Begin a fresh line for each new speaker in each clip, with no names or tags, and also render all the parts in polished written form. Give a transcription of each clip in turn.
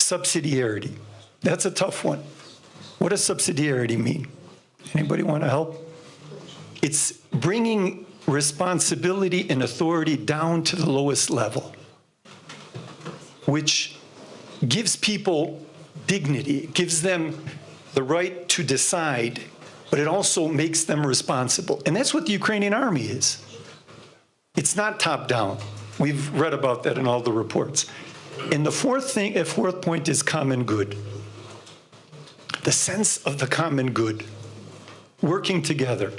subsidiarity. That's a tough one. What does subsidiarity mean? Anybody want to help? It's bringing responsibility and authority down to the lowest level, which gives people dignity, it gives them the right to decide, but it also makes them responsible. And that's what the Ukrainian army is. It's not top-down. We've read about that in all the reports. And the fourth point is common good. The sense of the common good, working together,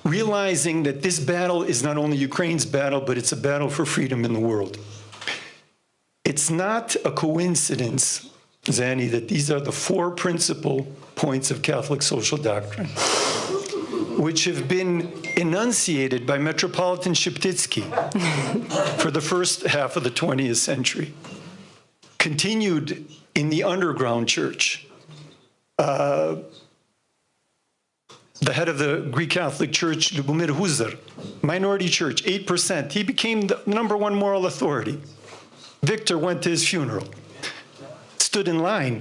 realizing that this battle is not only Ukraine's battle, but it's a battle for freedom in the world. It's not a coincidence, Zanny, that these are the four principal points of Catholic social doctrine, which have been enunciated by Metropolitan Sheptytsky for the first half of the 20th century, continued in the underground church. The head of the Greek Catholic Church, Lubomir Huzar, minority church, 8%. He became the #1 moral authority. Victor went to his funeral, stood in line,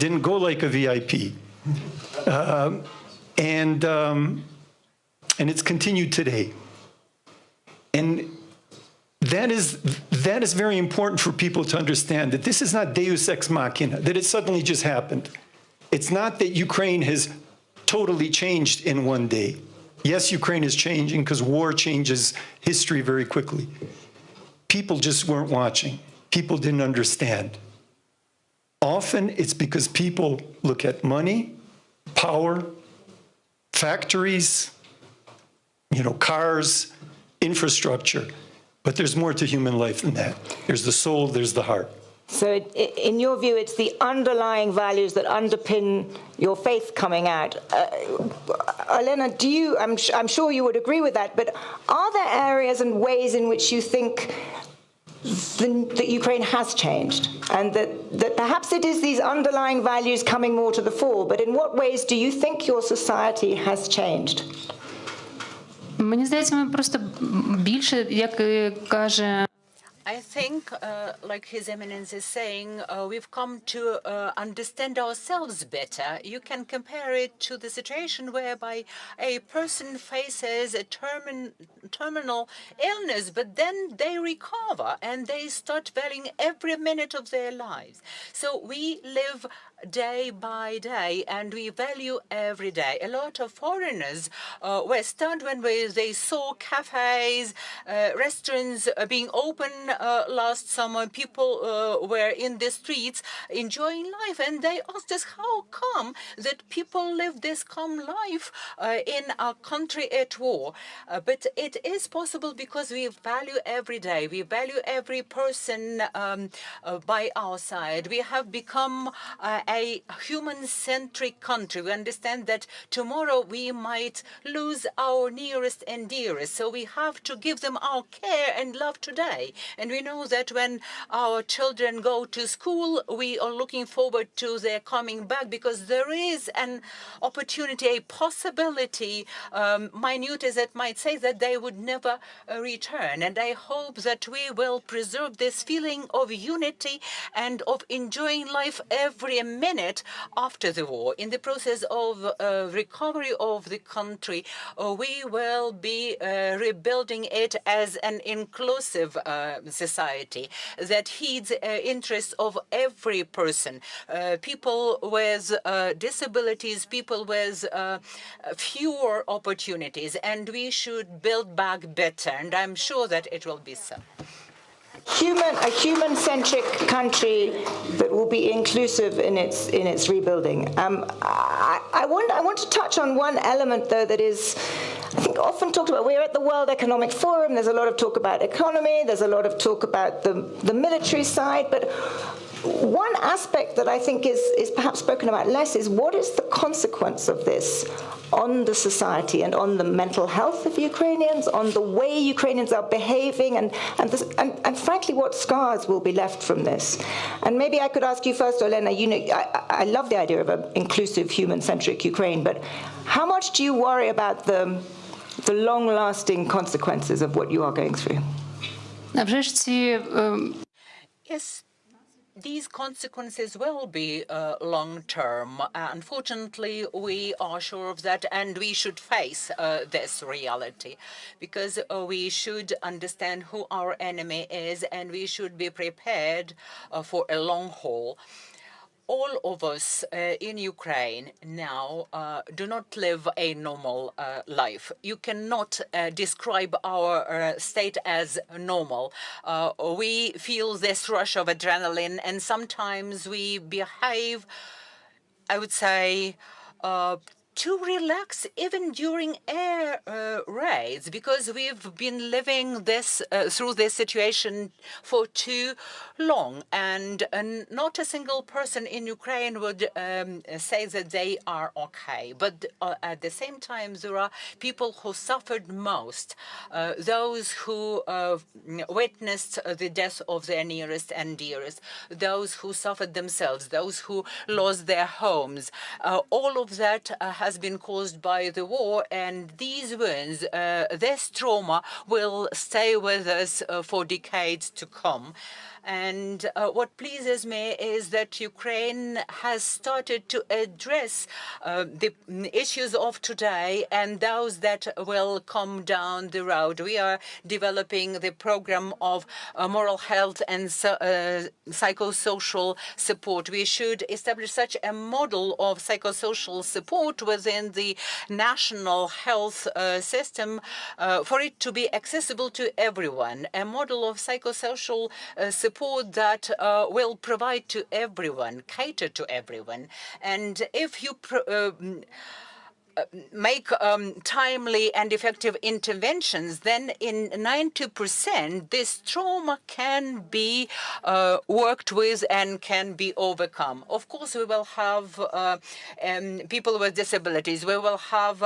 didn't go like a VIP. And it's continued today. And that is very important for people to understand, that this is not deus ex machina, that it suddenly just happened. It's not that Ukraine has totally changed in one day. Yes, Ukraine is changing because war changes history very quickly. People just weren't watching. People didn't understand. Often it's because people look at money, power, factories, cars, infrastructure. But there's more to human life than that. There's the soul, there's the heart.
So in your view, it's the underlying values that underpin your faith coming out. Olena, I'm sure you would agree with that, but are there areas and ways in which you think that Ukraine has changed, and that perhaps it is these underlying values coming more to the fore, but in what ways do you think your society has changed?
Мені здається, ми просто більше, як каже
I think, like His Eminence is saying, we've come to understand ourselves better. You can compare it to the situation whereby a person faces a terminal illness, but then they recover and they start valuing every minute of their lives. So we live day by day, and we value every day. A lot of foreigners were stunned when they saw cafes, restaurants being open last summer. People were in the streets enjoying life, and they asked us how come that people live this calm life in a country at war. But it is possible because we value every day. We value every person by our side. We have become a human-centric country. We understand that tomorrow we might lose our nearest and dearest, so we have to give them our care and love today. And we know that when our children go to school, we are looking forward to their coming back, because there is an opportunity, a possibility, minute as it might say, that they would never return. And I hope that we will preserve this feeling of unity and of enjoying life every minute after the war. In the process of recovery of the country, we will be rebuilding it as an inclusive society that heeds interests of every person, people with disabilities, people with fewer opportunities, and we should build back better, and I'm sure that it will be so.
A human-centric country that will be inclusive in its rebuilding. I want to touch on one element, though, that is, I think, often talked about. We're at the World Economic Forum. There's a lot of talk about economy. There's a lot of talk about the military side. But one aspect that I think is perhaps spoken about less is, what is the consequence of this on the society and on the mental health of Ukrainians, on the way Ukrainians are behaving, and frankly, what scars will be left from this? And maybe I could ask you first, Olena. I love the idea of an inclusive, human-centric Ukraine, but how much do you worry about the long-lasting consequences of what you are going through?
Вже ж ці
Yes. these consequences will be long-term. Unfortunately, we are sure of that, and we should face this reality, because we should understand who our enemy is, and we should be prepared for a long haul. All of us in Ukraine now do not live a normal life. You cannot describe our state as normal. We feel this rush of adrenaline, and sometimes we behave, I would say, to relax even during air raids, because we've been living this through this situation for too long, and not a single person in Ukraine would say that they are okay. But at the same time, there are people who suffered most, those who witnessed the death of their nearest and dearest, those who suffered themselves, those who lost their homes. All of that has been caused by the war, and these wounds, this trauma will stay with us for decades to come. And what pleases me is that Ukraine has started to address the issues of today and those that will come down the road. We are developing the program of moral health and psychosocial support. We should establish such a model of psychosocial support within the national health system for it to be accessible to everyone. A model of psychosocial support that will provide to everyone, cater to everyone. And if you make timely and effective interventions, then in 90% this trauma can be worked with and can be overcome. Of course, we will have people with disabilities, we will have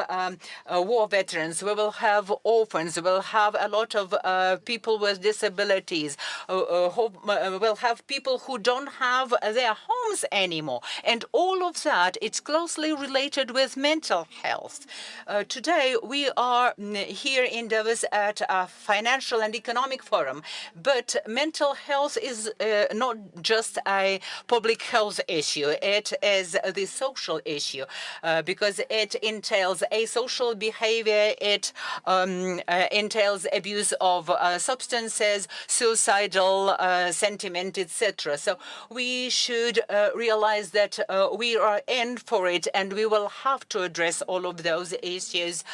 war veterans, we will have orphans, we will have a lot of people with disabilities, we'll have people who don't have their homes anymore. And all of that, it's closely related with mental health. Today, we are here in Davos at a financial and economic forum, but mental health is not just a public health issue. It is the social issue because it entails asocial behavior, it entails abuse of substances, suicidal sentiment, etc. So we should realize that we are in for it, and we will have to address all of those issues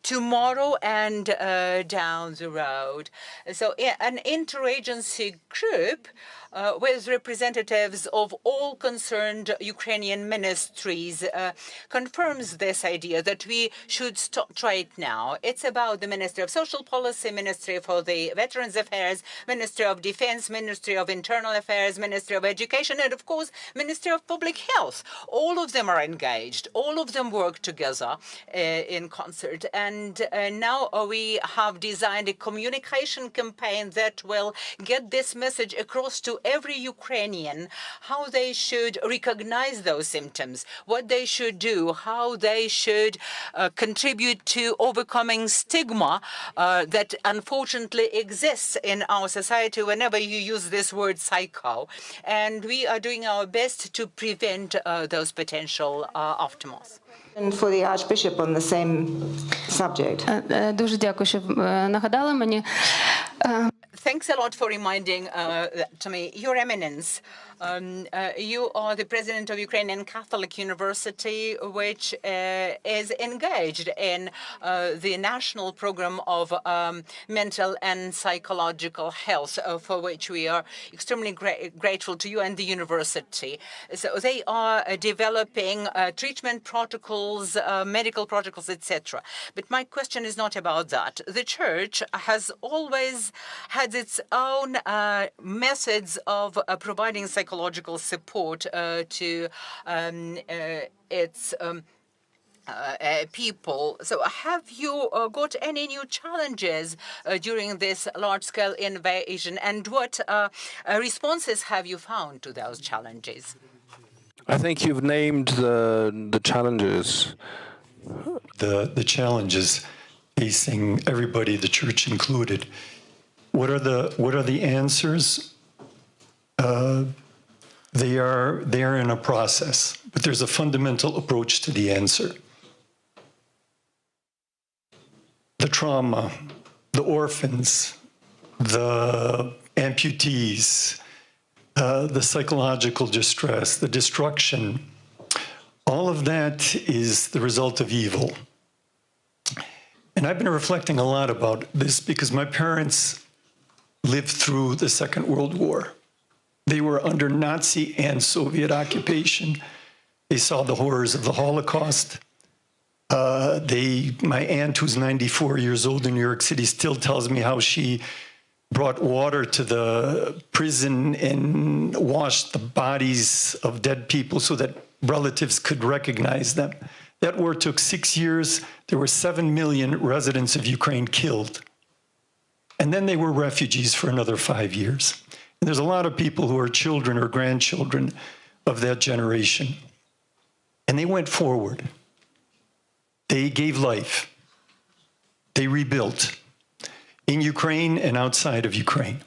tomorrow and down the road. So an interagency group with representatives of all concerned Ukrainian ministries confirms this idea that we should start right now. It's about the Ministry of Social Policy, Ministry for the Veterans Affairs, Ministry of Defense, Ministry of Internal Affairs, Ministry of Education, and of course, Ministry of Public Health. All of them are engaged. All of them work together in concert. And now we have designed a communication campaign that will get this message across to every Ukrainian, how they should recognize those symptoms, what they should do, how they should contribute to overcoming stigma that unfortunately exists in our society whenever you use this word psycho. And we are doing our best to prevent those potential aftermaths.
And for the Archbishop on the same subject.
Дуже дякую, що нагадали мені.
Thanks a lot for reminding that to me. Your Eminence, you are the president of Ukrainian Catholic University, which is engaged in the national program of mental and psychological health, for which we are extremely grateful to you and the university. So they are developing treatment protocols, medical protocols, etc. But my question is not about that. The Church has always had its own methods of providing psychological support to its people. So have you got any new challenges during this large-scale invasion, and what responses have you found to those challenges?
I think you've named the challenges.
The challenges facing everybody, the church included. What are the answers? They are in a process, but there's a fundamental approach to the answer. The trauma, the orphans, the amputees, the psychological distress, the destruction, all of that is the result of evil. And I've been reflecting a lot about this because my parents lived through the Second World War. They were under Nazi and Soviet occupation. They saw the horrors of the Holocaust. My aunt, who's 94 years old in New York City, still tells me how she brought water to the prison and washed the bodies of dead people so that relatives could recognize them. That war took 6 years. There were 7 million residents of Ukraine killed. And then they were refugees for another 5 years. And there's a lot of people who are children or grandchildren of that generation. And they went forward. They gave life. They rebuilt in Ukraine and outside of Ukraine.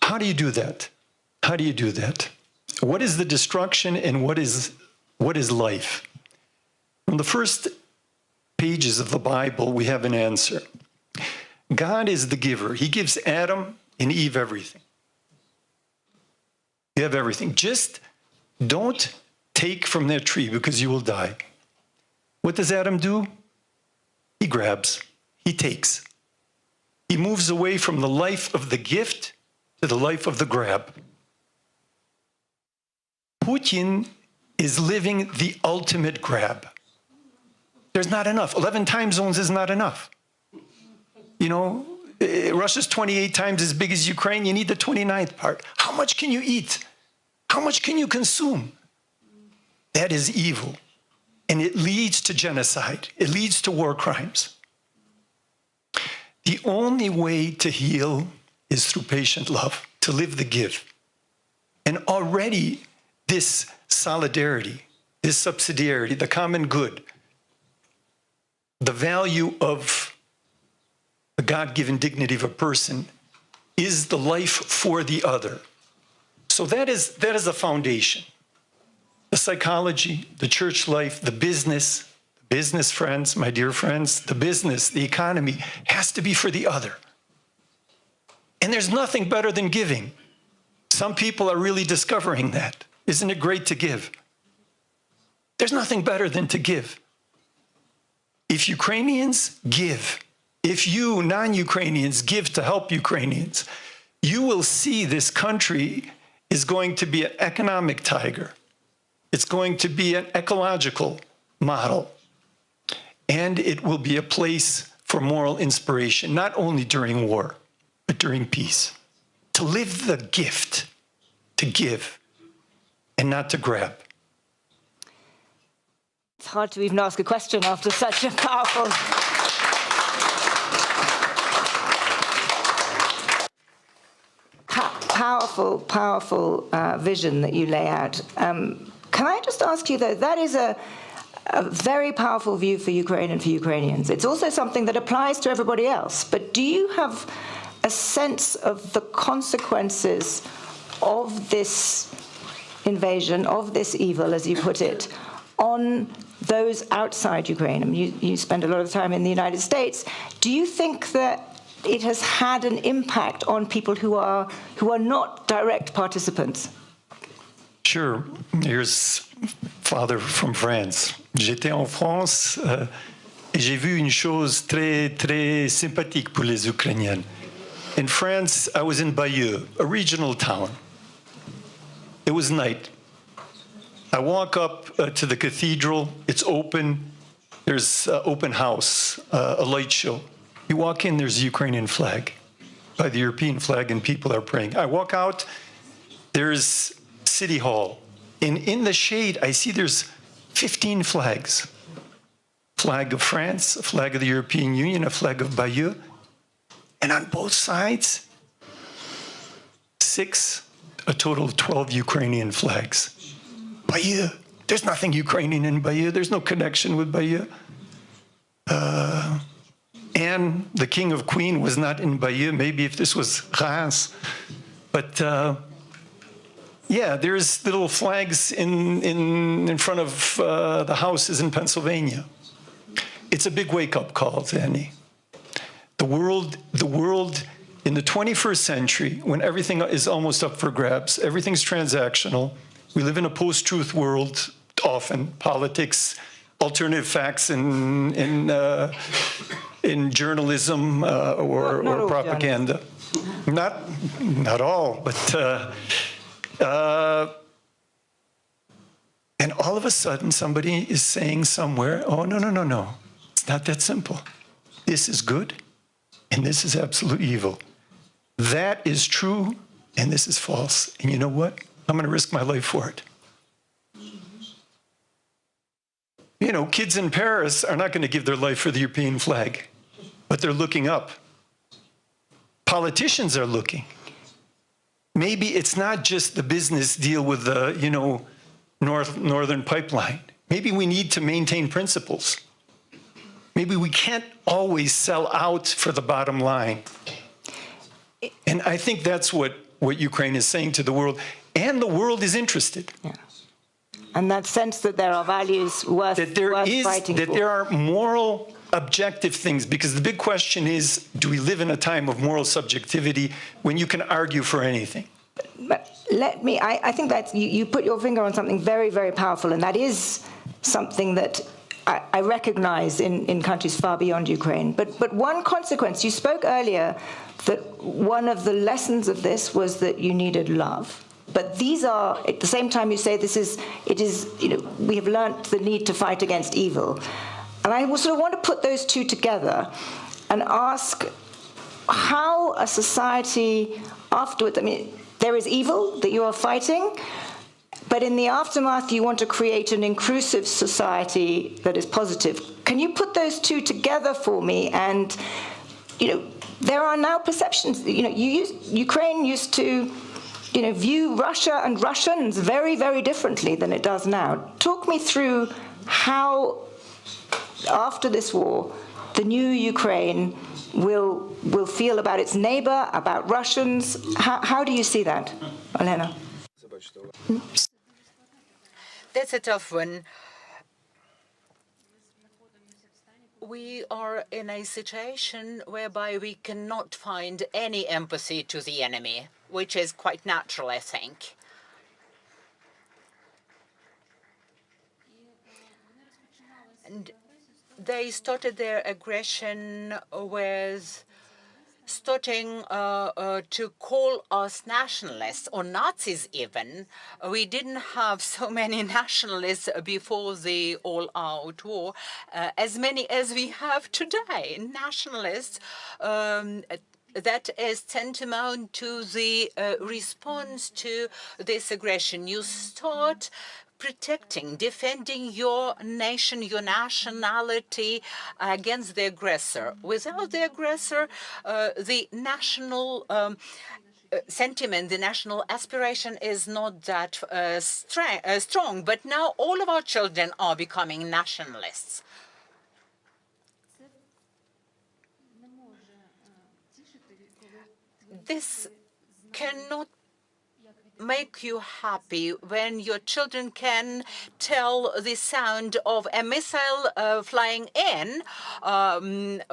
How do you do that? How do you do that? What is the destruction and what is life? From the first pages of the Bible, we have an answer. God is the giver. He gives Adam and Eve everything. You have everything. Just don't take from that tree because you will die. What does Adam do? He grabs. He takes. He moves away from the life of the gift to the life of the grab. Putin is living the ultimate grab. There's not enough. 11 time zones is not enough. You know, Russia's 28 times as big as Ukraine. You need the 29th part. How much can you eat? How much can you consume? That is evil. And it leads to genocide. It leads to war crimes. The only way to heal is through patient love, to live the give. And already this solidarity, this subsidiarity, the common good, the value of the God-given dignity of a person is the life for the other. So that is a foundation. The psychology, the church life, the business friends, my dear friends, the business, the economy has to be for the other. And there's nothing better than giving. Some people are really discovering that. Isn't it great to give? There's nothing better than to give. If Ukrainians give, if you non-Ukrainians give to help Ukrainians, you will see this country is going to be an economic tiger. It's going to be an ecological model. And it will be a place for moral inspiration, not only during war, but during peace. To live the gift, to give, and not to grab.
It's hard to even ask a question after such a powerful... powerful vision that you lay out. Can I just ask you, though, that is a very powerful view for Ukraine and for Ukrainians. It's also something that applies to everybody else. But do you have a sense of the consequences of this invasion, of this evil, as you put it, on those outside Ukraine? I mean, you spend a lot of time in the United States. Do you think that it has had an impact on people who are not direct participants?
Sure. Here's father from France. J'étais en France et j'ai vu une chose très, très sympathique pour les Ukrainiens. In France, I was in Bayeux, a regional town. It was night. I walk up to the cathedral. It's open. There's an open house, a light show. You walk in, there's a Ukrainian flag by the European flag, and people are praying. I walk out, there's City Hall. And in the shade, I see there's 15 flags. Flag of France, a flag of the European Union, a flag of Bayeux. And on both sides, 6, a total of 12 Ukrainian flags. Bayeux. There's nothing Ukrainian in Bayeux. There's no connection with Bayeux. And the king of Queen was not in Bayeux. Maybe if this was Reims. But Yeah, there's little flags in front of the houses in Pennsylvania. It's a big wake-up call, Danny. The world in the 21st century, when everything is almost up for grabs, everything's transactional. We live in a post-truth world, often politics, alternative facts in journalism or propaganda. Not all, but. And all of a sudden, somebody is saying somewhere, oh, no. It's not that simple. This is good, and this is absolute evil. That is true, and this is false. And you know what? I'm going to risk my life for it. You know, kids in Paris are not going to give their life for the European flag, but they're looking up. Politicians are looking. Maybe it's not just the business deal with the, Northern Pipeline. Maybe we need to maintain principles. Maybe we can't always sell out for the bottom line. And I think that's what Ukraine is saying to the world. And the world is interested.
Yeah. And that sense that there are values worth fighting for.
That there are moral, objective things. Because the big question is, do we live in a time of moral subjectivity when you can argue for anything?
But I think that you put your finger on something very, very powerful, and that is something that I recognize in countries far beyond Ukraine. But one consequence, you spoke earlier that one of the lessons of this was that you needed love. But these are, at the same time you say we have learnt the need to fight against evil. And I sort of want to put those two together and ask how a society afterwards, there is evil that you are fighting, but in the aftermath, you want to create an inclusive society that is positive. Can you put those two together for me? And, there are now perceptions. Ukraine used to, view Russia and Russians very, very differently than it does now. Talk me through how, after this war, the new Ukraine will feel about its neighbor, about Russians. How do you see that, Olena?
That's a tough one. We are in a situation whereby we cannot find any empathy to the enemy, which is quite natural, I think. And they started their aggression with starting to call us nationalists, or Nazis even. We didn't have so many nationalists before the all-out war, as many as we have today. Nationalists, that is tantamount to the response to this aggression. You start protecting, defending your nation, your nationality against the aggressor. Without the aggressor, the national sentiment, the national aspiration is not that strong. But now all of our children are becoming nationalists. This cannot make you happy when your children can tell the sound of a missile flying in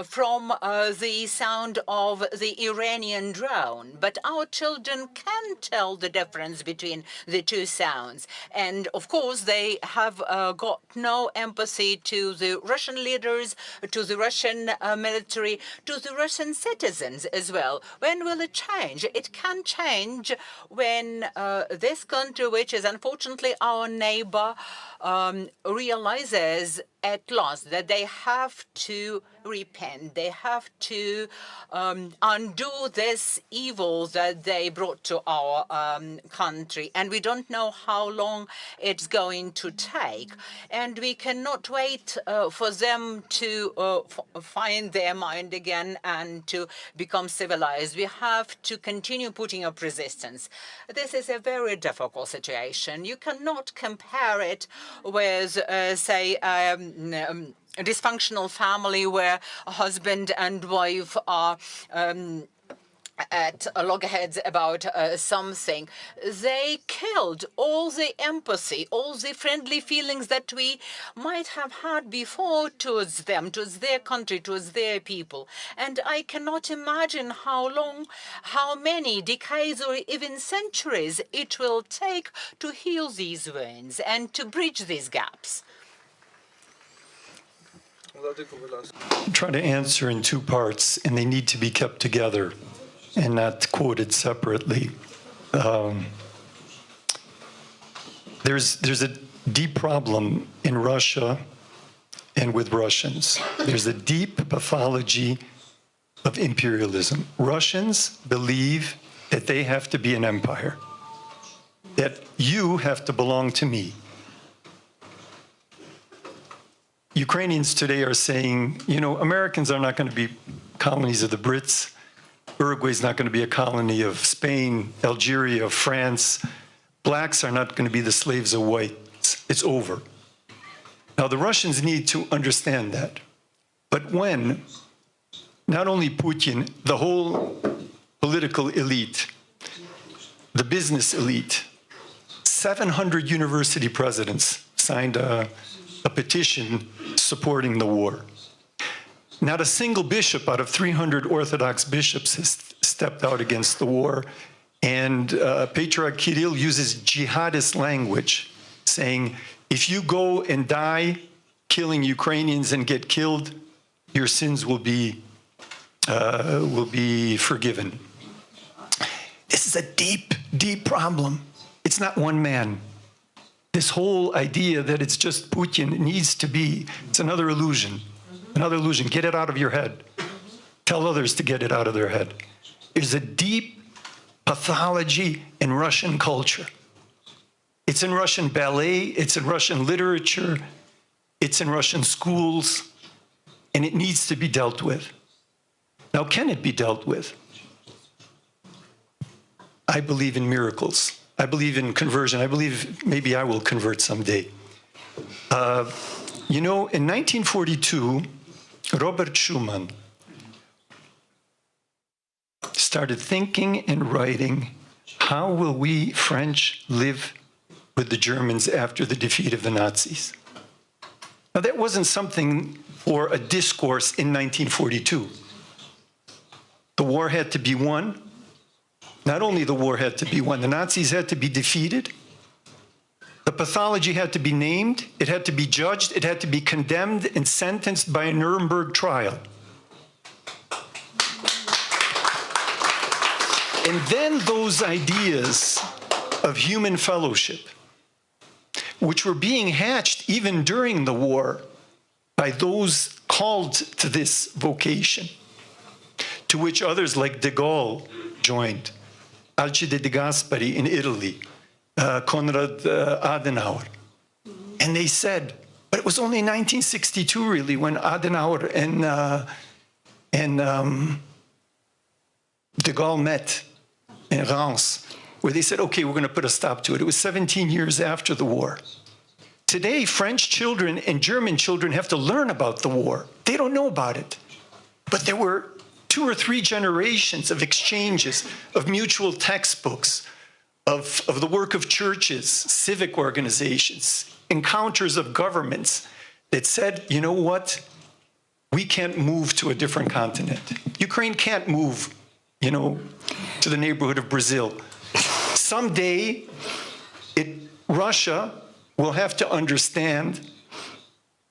from the sound of the Iranian drone. But our children can tell the difference between the two sounds. And of course, they have got no empathy to the Russian leaders, to the Russian military, to the Russian citizens as well. When will it change? It can change when this country, which is unfortunately our neighbor, realizes at last that they have to repent. They have to undo this evil that they brought to our country. And we don't know how long it's going to take. And we cannot wait for them to find their mind again and to become civilized. We have to continue putting up resistance. This is a very difficult situation. You cannot compare it with, say, a dysfunctional family where a husband and wife are at loggerheads about something. They killed all the empathy, all the friendly feelings that we might have had before towards them, towards their country, towards their people. And I cannot imagine how long, how many decades or even centuries it will take to heal these wounds and to bridge these gaps.
Try to answer in two parts, and they need to be kept together and not quoted separately. There's a deep problem in Russia and with Russians. There's a deep pathology of imperialism. Russians believe that they have to be an empire, that you have to belong to me. Ukrainians today are saying, you know, Americans are not going to be colonies of the Brits. Uruguay's not going to be a colony of Spain, Algeria, France. Blacks are not going to be the slaves of whites. It's over. Now, the Russians need to understand that. But when not only Putin, the whole political elite, the business elite, 700 university presidents signed a petition supporting the war. Not a single bishop out of 300 Orthodox bishops has stepped out against the war. And Patriarch Kirill uses jihadist language, saying, if you go and die killing Ukrainians and get killed, your sins will be forgiven. This is a deep, deep problem. It's not one man. This whole idea that it's just Putin needs to be, it's another illusion. Another illusion. Get it out of your head. Tell others to get it out of their head. There's a deep pathology in Russian culture. It's in Russian ballet, it's in Russian literature, it's in Russian schools, and it needs to be dealt with. Now, can it be dealt with? I believe in miracles. I believe in conversion. I believe maybe I will convert someday. You know, in 1942, Robert Schuman started thinking and writing, how will we French live with the Germans after the defeat of the Nazis? Now, that wasn't something for a discourse in 1942. The war had to be won. Not only the war had to be won, the Nazis had to be defeated. The pathology had to be named, it had to be judged, it had to be condemned and sentenced by a Nuremberg trial. And then those ideas of human fellowship, which were being hatched even during the war by those called to this vocation, to which others like de Gaulle joined, Alcide de Gasperi in Italy, Konrad Adenauer. And they said, but it was only in 1962 really when Adenauer and de Gaulle met in Reims, where they said, okay, we're going to put a stop to it. It was 17 years after the war. Today, French children and German children have to learn about the war. They don't know about it. But there were 2 or 3 generations of exchanges, of mutual textbooks, of the work of churches, civic organizations, encounters of governments that said, you know what? We can't move to a different continent. Ukraine can't move, you know, to the neighborhood of Brazil. Someday, Russia will have to understand,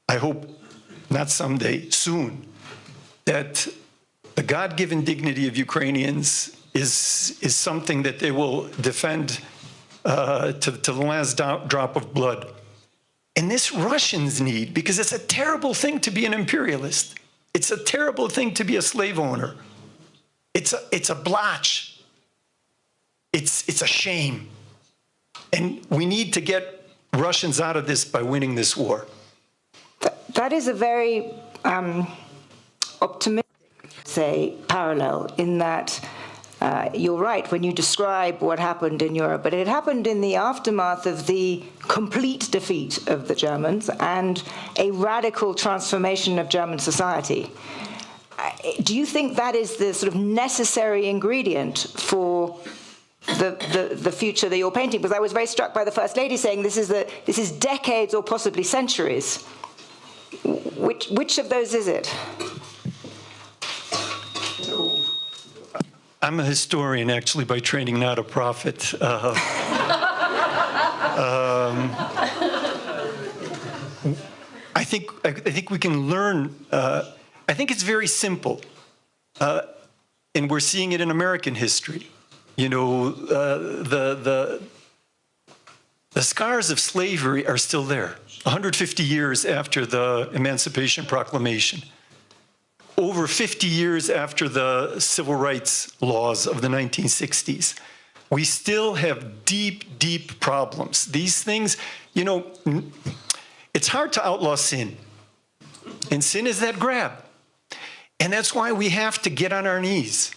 I hope not someday, soon, that the God-given dignity of Ukrainians is something that they will defend to the last drop of blood. And this Russians need, because it's a terrible thing to be an imperialist. It's a terrible thing to be a slave owner. It's a blotch. It's a shame. And we need to get Russians out of this by winning this war.
That is a very optimistic, say, parallel in that you're right when you describe what happened in Europe, but it happened in the aftermath of the complete defeat of the Germans and a radical transformation of German society. do you think that is the sort of necessary ingredient for the future that you're painting? Because I was very struck by the First Lady saying this is decades or possibly centuries. Which of those is it?
I'm a historian, actually, by training, not a prophet. I think we can learn. I think it's very simple, and we're seeing it in American history. You know, the scars of slavery are still there. 150 years after the Emancipation Proclamation, over 50 years after the civil rights laws of the 1960s, we still have deep, deep problems. These things, you know, it's hard to outlaw sin. And sin is that grab. And that's why we have to get on our knees.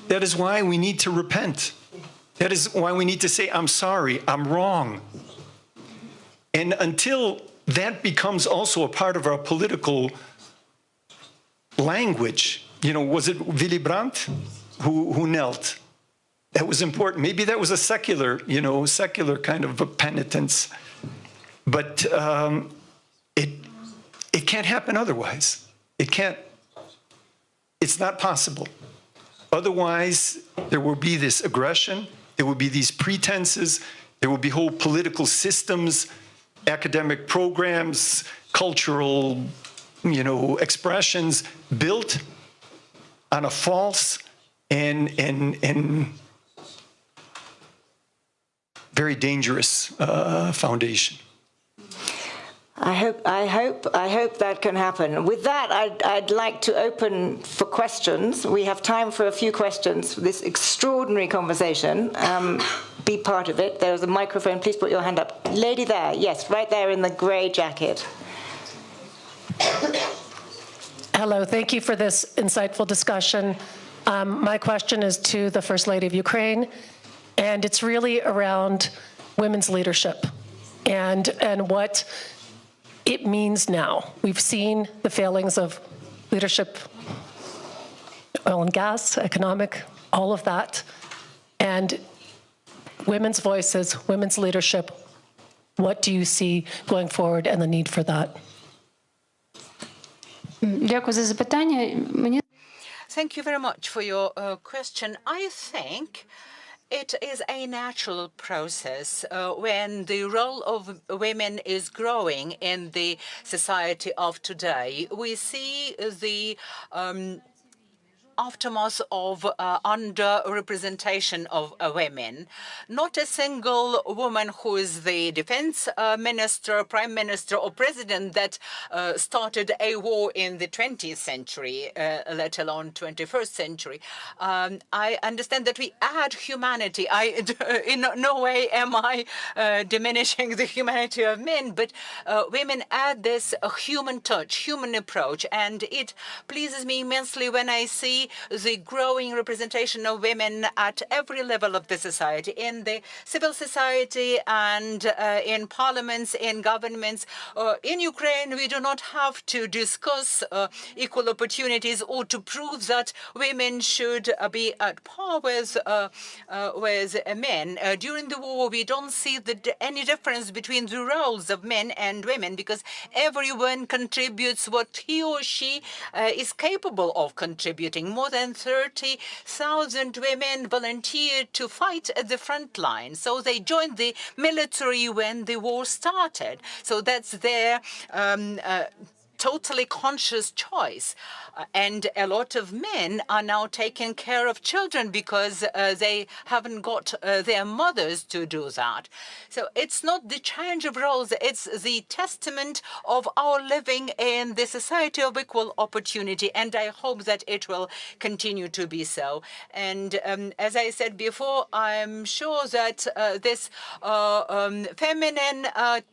That is why we need to repent. That is why we need to say, I'm sorry, I'm wrong. And until that becomes also a part of our political language, you know, was it Willy Brandt who knelt? That was important. Maybe that was a secular, you know, secular kind of a penitence. But it can't happen otherwise. It can't. It's not possible. Otherwise, there will be this aggression. There will be these pretenses. There will be whole political systems, academic programs, cultural, you know, expressions built on a false and very dangerous foundation.
I hope that can happen. With that, I'd like to open for questions. We have time for a few questions for this extraordinary conversation. Be part of it. There's a microphone. Please put your hand up. Lady there. Yes, right there in the grey jacket.
Hello. Thank you for this insightful discussion. My question is to the First Lady of Ukraine, and it's really around women's leadership and what it means now. We've seen the failings of leadership, oil and gas, economic, all of that. And women's voices, women's leadership, what do you see going forward and the need for that?
Дякую за запитання.
Thank you very much for your question. I think it is a natural process when the role of women is growing in the society of today. We see the aftermath of underrepresentation of women. Not a single woman who is the defense minister, prime minister, or president that started a war in the 20th century, let alone 21st century. I understand that we add humanity. In no way am I diminishing the humanity of men, but women add this human touch, human approach, and it pleases me immensely when I see the growing representation of women at every level of the society, in the civil society and in parliaments, in governments. In Ukraine, we do not have to discuss equal opportunities or to prove that women should be at par with men. During the war, we don't see any difference between the roles of men and women because everyone contributes what he or she is capable of contributing. More than 30,000 women volunteered to fight at the front line. So they joined the military when the war started. So that's their totally conscious choice. And a lot of men are now taking care of children because they haven't got their mothers to do that. So it's not the change of roles, it's the testament of our living in the society of equal opportunity. And I hope that it will continue to be so. And as I said before, I'm sure that this feminine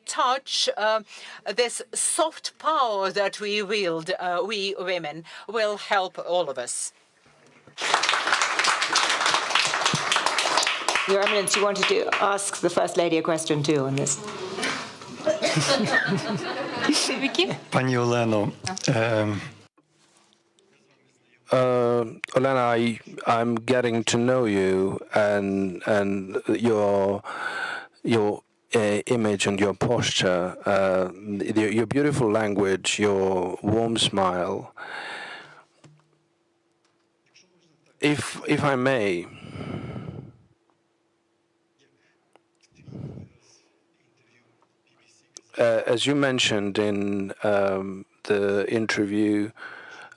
touch, this soft power that we wield, we women, will help all of us.
Your Eminence, you wanted to ask the First Lady a question too on this.
Пані Олено,
Olena, I'm getting to know you and your image and your posture, your beautiful language, your warm smile. If I may, as you mentioned in the interview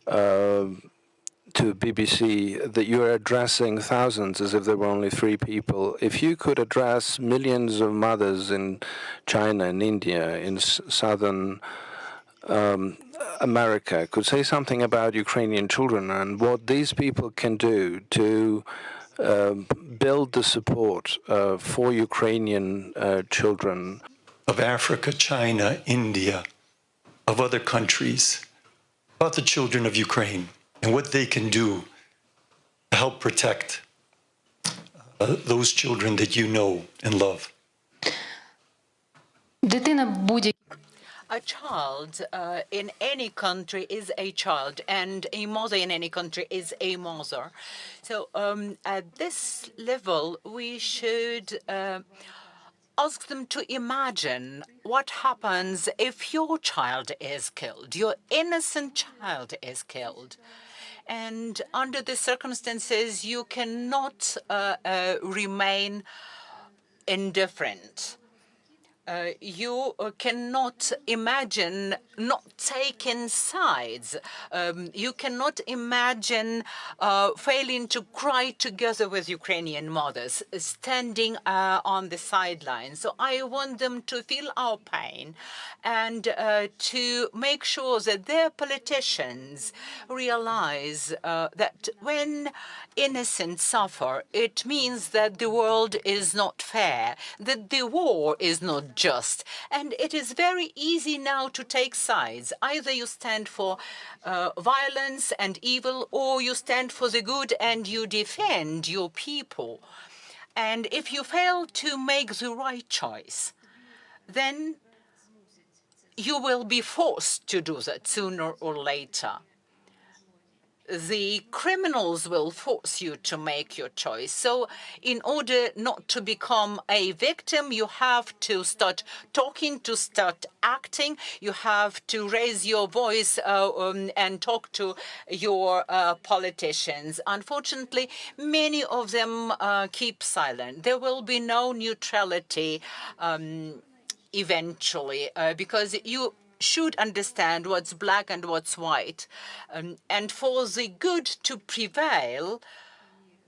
to BBC, that you are addressing thousands as if there were only three people. If you could address millions of mothers in China and India, in southern America, could say something about Ukrainian children and what these people can do to build the support for Ukrainian children.
Of Africa, China, India, of other countries, about the children of Ukraine and what they can do to help protect those children that you know and love.
Дитина будь-якій
A child in any country is a child, and a mother in any country is a mother. So at this level, we should ask them to imagine what happens if your child is killed, your innocent child is killed. And under the circumstances, you cannot remain indifferent. You cannot imagine not taking sides. You cannot imagine failing to cry together with Ukrainian mothers, standing on the sidelines. So I want them to feel our pain and to make sure that their politicians realize that when innocents suffer, it means that the world is not fair, that the war is not just. And it is very easy now to take sides. Either you stand for violence and evil, or you stand for the good and you defend your people. And if you fail to make the right choice, then you will be forced to do that sooner or later. The criminals will force you to make your choice. So in order not to become a victim, you have to start talking, to start acting. You have to raise your voice and talk to your politicians. Unfortunately, many of them keep silent. There will be no neutrality eventually, because you should understand what's black and what's white. And for the good to prevail,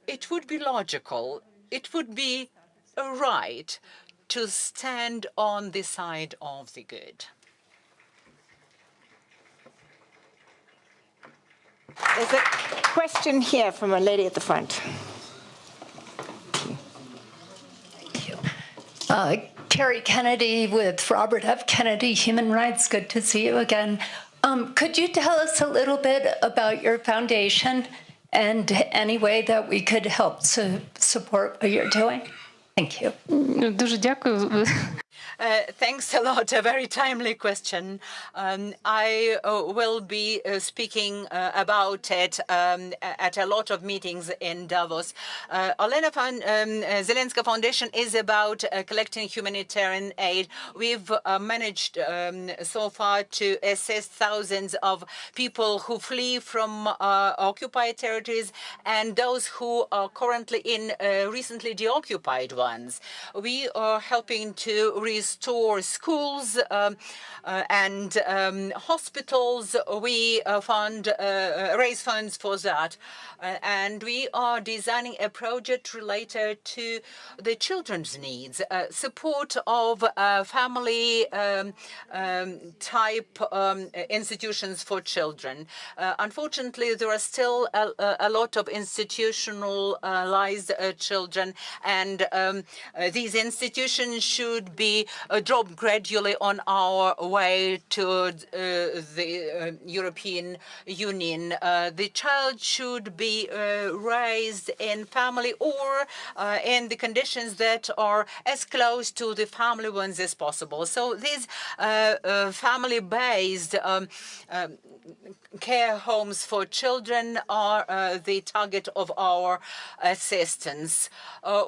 it would be logical, it would be right to stand on the side of the good.
There's a question here from a lady at the front.
Terry Kennedy with Robert F. Kennedy Human Rights. Good to see you again. Could you tell us a little bit about your foundation and any way that we could help to support what you're doing? Thank you.
Дуже дякую.
Thanks a lot. A very timely question. I will be speaking about it at a lot of meetings in Davos. Olena Zelenska Foundation is about collecting humanitarian aid. We've managed so far to assist thousands of people who flee from occupied territories and those who are currently in recently deoccupied ones. We are helping to restore schools and hospitals. We raise funds for that. And we are designing a project related to the children's needs, support of family type institutions for children. Unfortunately, there are still a lot of institutionalized children, and these institutions should be drop gradually on our way to the European Union. The child should be raised in family or in the conditions that are as close to the family ones as possible. So these family-based care homes for children are the target of our assistance.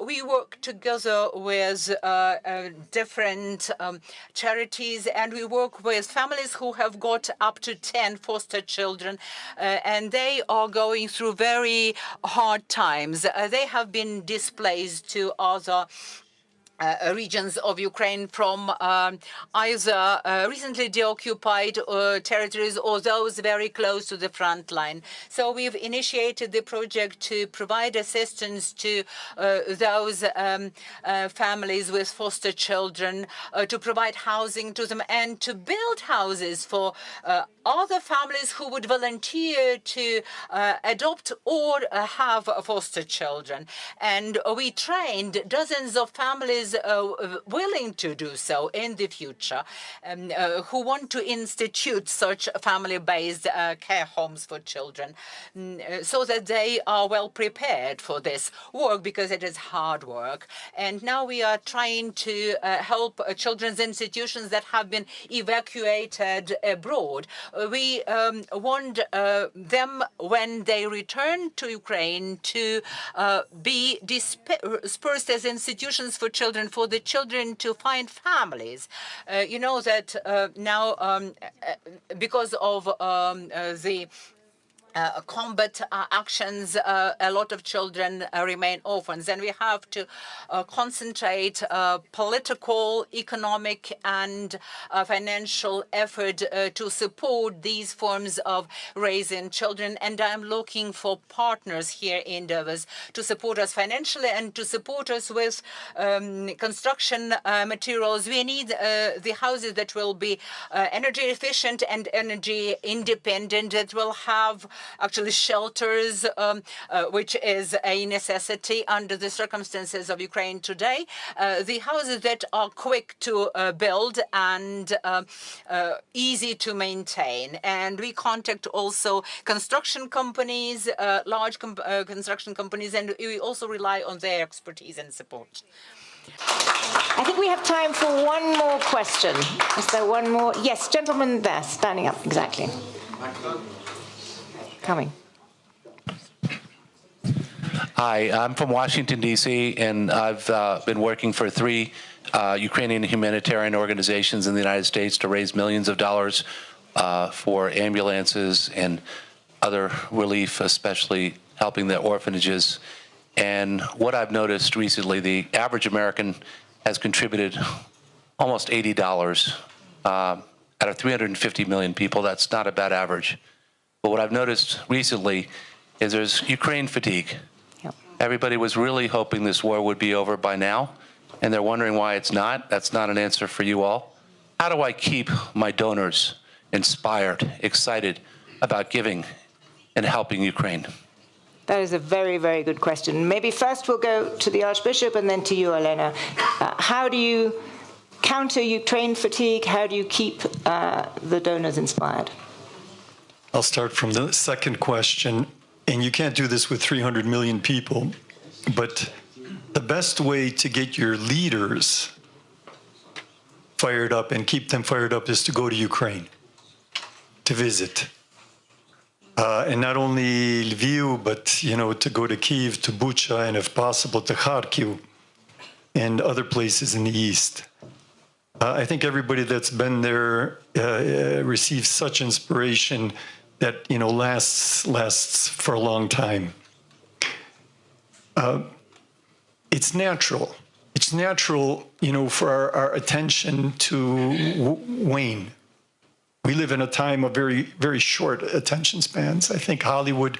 We work together with different charities, and we work with families who have got up to 10 foster children, and they are going through very hard times. They have been displaced to other regions of Ukraine from either recently deoccupied territories or those very close to the front line. So we've initiated the project to provide assistance to those families with foster children, to provide housing to them, and to build houses for other families who would volunteer to adopt or have foster children. And we trained dozens of families willing to do so in the future, who want to institute such family-based care homes for children, so that they are well prepared for this work, because it is hard work. And now we are trying to help children's institutions that have been evacuated abroad. We want them, when they return to Ukraine, to be dispersed as institutions for children, for the children to find families. You know that now, because of the combat actions, a lot of children remain orphans, and we have to concentrate political, economic, and financial effort to support these forms of raising children. And I'm looking for partners here in Davos to support us financially and to support us with construction materials. We need the houses that will be energy efficient and energy independent, that will have actually shelters, which is a necessity under the circumstances of Ukraine today. The houses that are quick to build and easy to maintain. And we contact also construction companies, large construction companies, and we also rely on their expertise and support.
I think we have time for one more question. Is there one more? Yes, gentleman there, standing up, exactly. Coming.
Hi, I'm from Washington, D.C., and I've been working for 3 Ukrainian humanitarian organizations in the United States to raise millions of dollars for ambulances and other relief, especially helping the orphanages. And what I've noticed recently, the average American has contributed almost $80 out of 350 million people. That's not a bad average. But what I've noticed recently is there's Ukraine fatigue.
Yep.
Everybody was really hoping this war would be over by now, and they're wondering why it's not. That's not an answer for you all. How do I keep my donors inspired, excited about giving and helping Ukraine?
That is a very, very good question. Maybe first we'll go to the Archbishop and then to you, Olena. How do you counter Ukraine fatigue? How do you keep the donors inspired?
I'll start from the second question. And you can't do this with 300 million people, but the best way to get your leaders fired up and keep them fired up is to go to Ukraine, to visit. And not only Lviv, but, you know, to go to Kyiv, to Bucha, and if possible, to Kharkiv and other places in the east. I think everybody that's been there receives such inspiration that, you know, lasts for a long time. It's natural. It's natural, you know, for our attention to wane. We live in a time of very, very short attention spans. I think Hollywood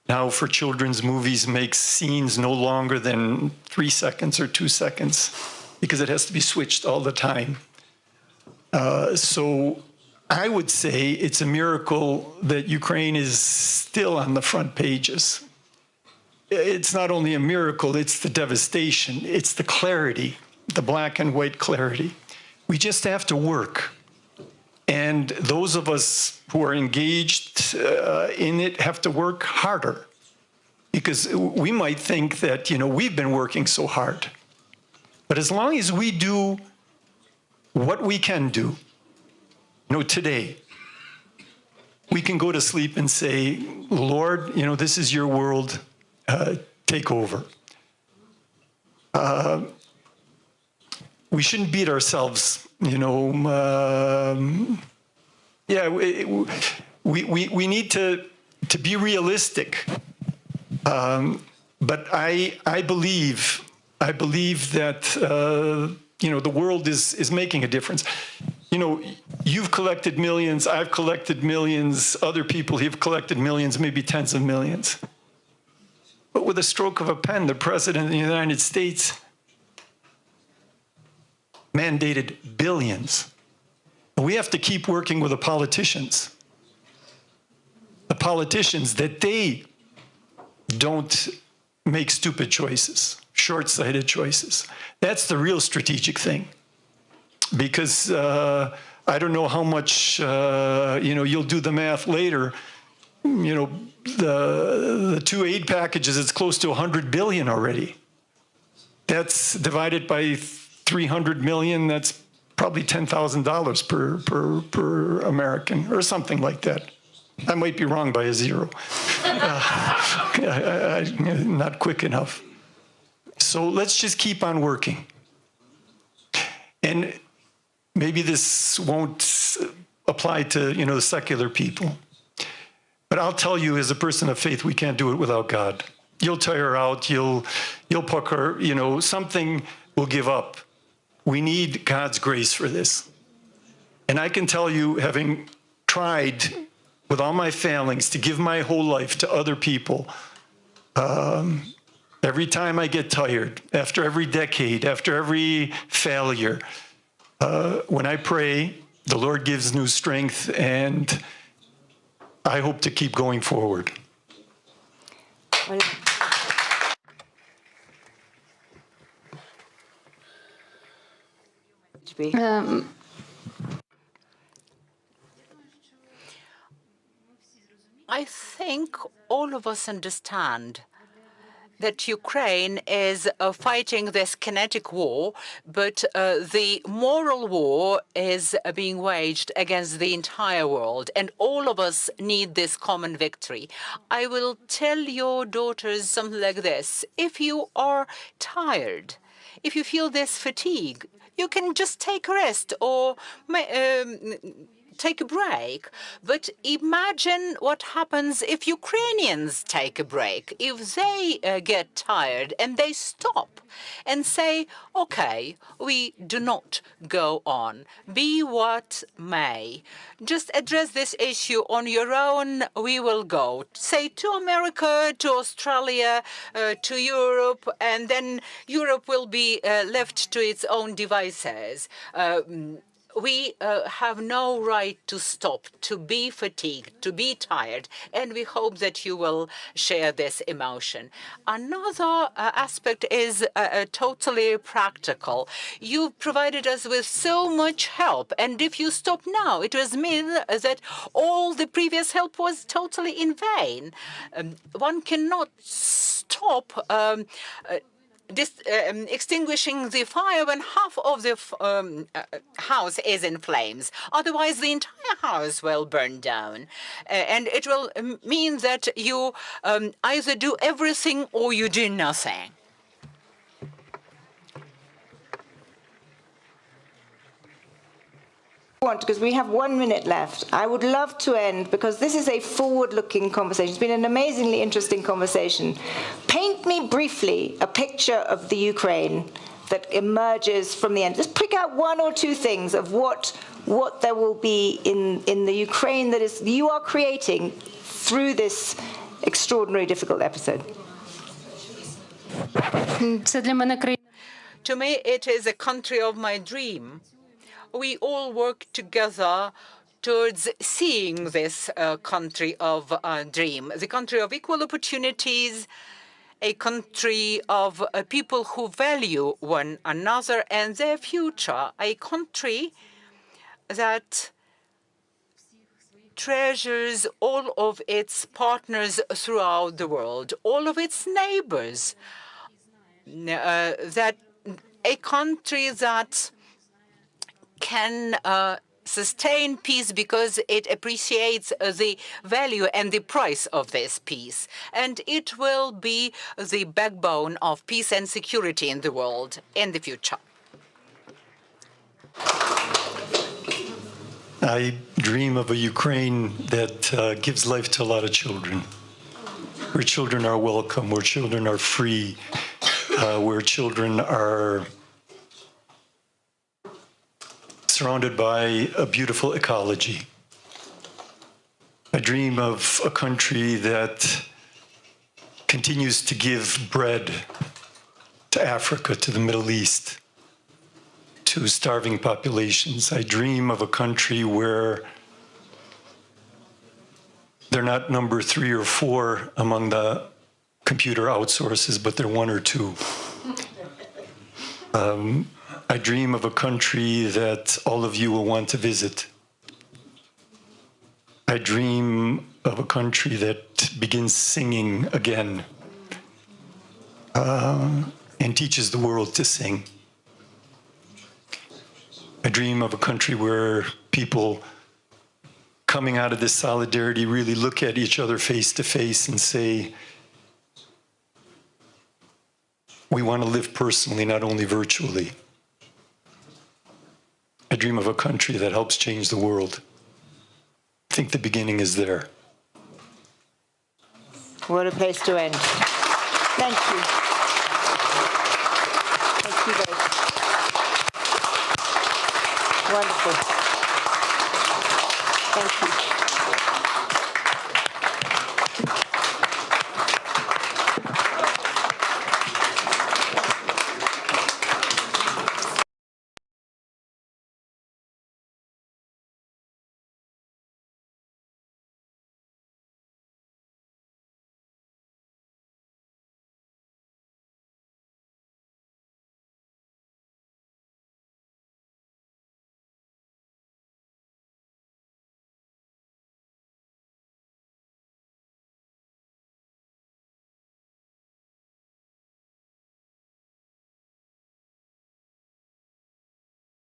now for children's movies makes scenes no longer than 3 seconds or 2 seconds because it has to be switched all the time. So I would say it's a miracle that Ukraine is still on the front pages. It's not only a miracle, it's the devastation, it's the clarity, the black and white clarity. We just have to work. And those of us who are engaged in it have to work harder. Because we might think that, we've been working so hard. But as long as we do what we can do, today, we can go to sleep and say, Lord, this is your world, take over. We shouldn't beat ourselves, we need to be realistic. But I believe that, the world is making a difference. You've collected millions, I've collected millions, other people have collected millions, maybe tens of millions. But with a stroke of a pen, the President of the United States mandated billions. We have to keep working with the politicians. The politicians, that they don't make stupid choices, short-sighted choices. That's the real strategic thing. Because I don't know how much, you'll do the math later. The two aid packages, it's close to 100 billion already. That's divided by 300 million, that's probably $10,000 per American, or something like that. I might be wrong by a zero. Not quick enough. So let's just keep on working. And maybe this won't apply to, the secular people. But I'll tell you, as a person of faith, we can't do it without God. You'll tire out, you'll pucker, something will give up. We need God's grace for this. And I can tell you, having tried with all my failings to give my whole life to other people, every time I get tired, after every decade, after every failure, when I pray, the Lord gives new strength, and I hope to keep going forward.
I think all of us understand that Ukraine is fighting this kinetic war, but the moral war is being waged against the entire world, and all of us need this common victory. I will tell your daughters something like this. If you are tired, if you feel this fatigue, you can just take a rest or take a break. But imagine what happens if Ukrainians take a break, if they get tired and they stop and say, okay, we do not go on, be what may. Just address this issue on your own, we will go. Say to America, to Australia, to Europe, and then Europe will be left to its own devices. We have no right to stop, to be fatigued, to be tired, and we hope that you will share this emotion. Another aspect is totally practical. You've provided us with so much help, and if you stop now, it will mean that all the previous help was totally in vain. One cannot stop extinguishing the fire when half of the house is in flames. Otherwise, the entire house will burn down. And it will mean that you either do everything or you do nothing.
Because we have 1 minute left. I would love to end, because this is a forward-looking conversation. It's been an amazingly interesting conversation. Paint me briefly a picture of the Ukraine that emerges from the end. Just pick out one or two things of what there will be in the Ukraine that is you are creating through this extraordinary, difficult episode.
To me, it is a country of my dream. We all work together towards seeing this country of dream, the country of equal opportunities a country of people who value one another and their future, a country that treasures all of its partners throughout the world, all of its neighbors, that a country that can sustain peace because it appreciates the value and the price of this peace. And it will be the backbone of peace and security in the world in the future.
I dream of a Ukraine that gives life to a lot of children, where children are welcome, where children are free, where children are surrounded by a beautiful ecology. I dream of a country that continues to give bread to Africa, to the Middle East, to starving populations. I dream of a country where they're not number 3 or 4 among the computer outsources, but they're 1 or 2. I dream of a country that all of you will want to visit. I dream of a country that begins singing again and teaches the world to sing. I dream of a country where people coming out of this solidarity really look at each other face to face and say, we want to live personally, not only virtually. I dream of a country that helps change the world. I think the beginning is there.
What a place to end. Thank you. Thank you both. Wonderful. Thank you.